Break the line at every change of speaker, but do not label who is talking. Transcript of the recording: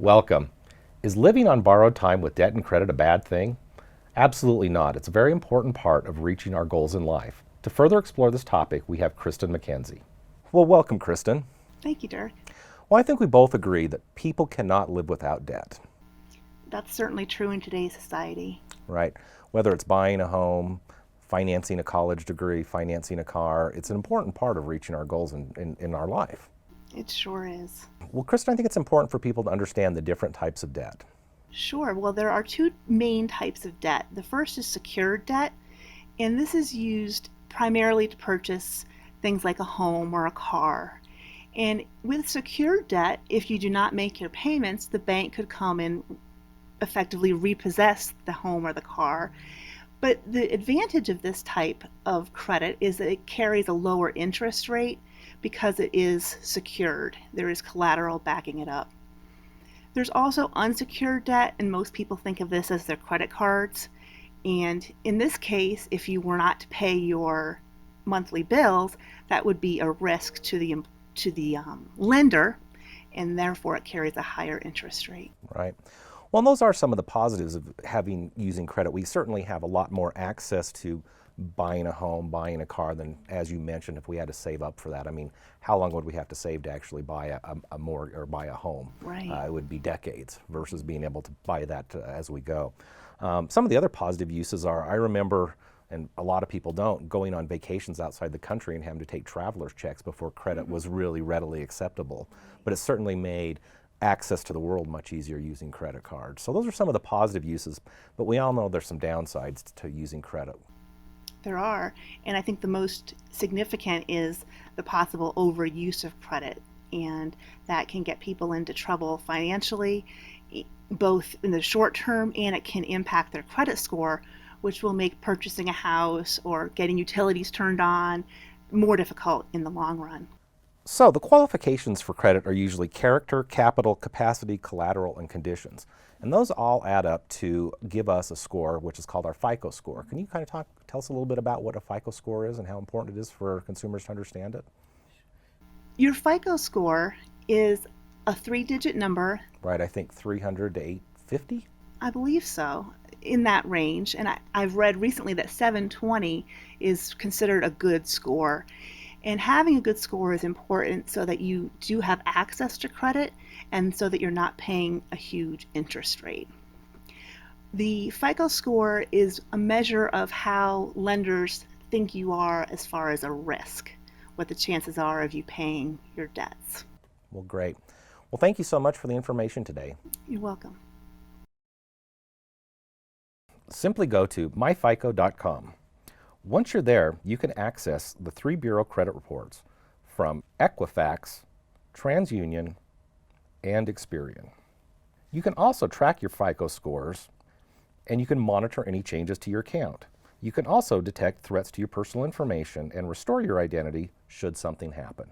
Welcome. Is living on borrowed time with debt and credit a bad thing? Absolutely not. It's a very important part of reaching our goals in life. To further explore this topic, we have Kristen McKenzie. Well, welcome, Kristen.
Thank you, Dirk.
Well, I think we both agree that people cannot live without debt,
That's certainly true in today's society.
right? Whether it's buying a home, financing a college degree, financing a car, it's an important part of reaching our goals in our life.
It sure is.
Well, Kristen, I think it's important for people to understand the different types of debt.
Sure. Well, there are two main types of debt. The first is secured debt, and this is used primarily to purchase things like a home or a car. And with secured debt, if you do not make your payments, the bank could come and effectively repossess the home or the car. But the advantage of this type of credit is that it carries a lower interest rate because it is secured. There is collateral backing it up. There's also unsecured debt, and most people think of this as their credit cards. And in this case, if you were not to pay your monthly bills, that would be a risk to the lender, and therefore it carries a higher interest rate.
Right. Well, and those are some of the positives of using credit. We certainly have a lot more access to buying a home, buying a car than, as you mentioned, if we had to save up for that. I mean, how long would we have to save to actually buy a mortgage or buy a home?
Right.
It would be decades versus being able to buy that as we go. Some of the other positive uses are, I remember, and a lot of people don't, going on vacations outside the country and having to take traveler's checks before credit was really readily acceptable. But it certainly made access to the world much easier using credit cards. So those are some of the positive uses, but we all know there's some downsides to using credit.
There are, and I think the most significant is the possible overuse of credit, and that can get people into trouble financially, both in the short term, and it can impact their credit score, which will make purchasing a house or getting utilities turned on more difficult in the long run.
So the qualifications for credit are usually character, capital, capacity, collateral, and conditions. And those all add up to give us a score, which is called our FICO score. Can you kind of tell us a little bit about what a FICO score is and how important it is for consumers to understand it?
Your FICO score is a three-digit number.
Right, I think 300 to 850?
I believe so, in that range. And I've read recently that 720 is considered a good score. And having a good score is important so that you do have access to credit and so that you're not paying a huge interest rate. The FICO score is a measure of how lenders think you are as far as a risk, what the chances are of you paying your debts.
Well, great. Well, thank you so much for the information today.
You're welcome.
Simply go to myfico.com. Once you're there, you can access the 3 bureau credit reports from Equifax, TransUnion, and Experian. You can also track your FICO scores, and you can monitor any changes to your account. You can also detect threats to your personal information and restore your identity should something happen.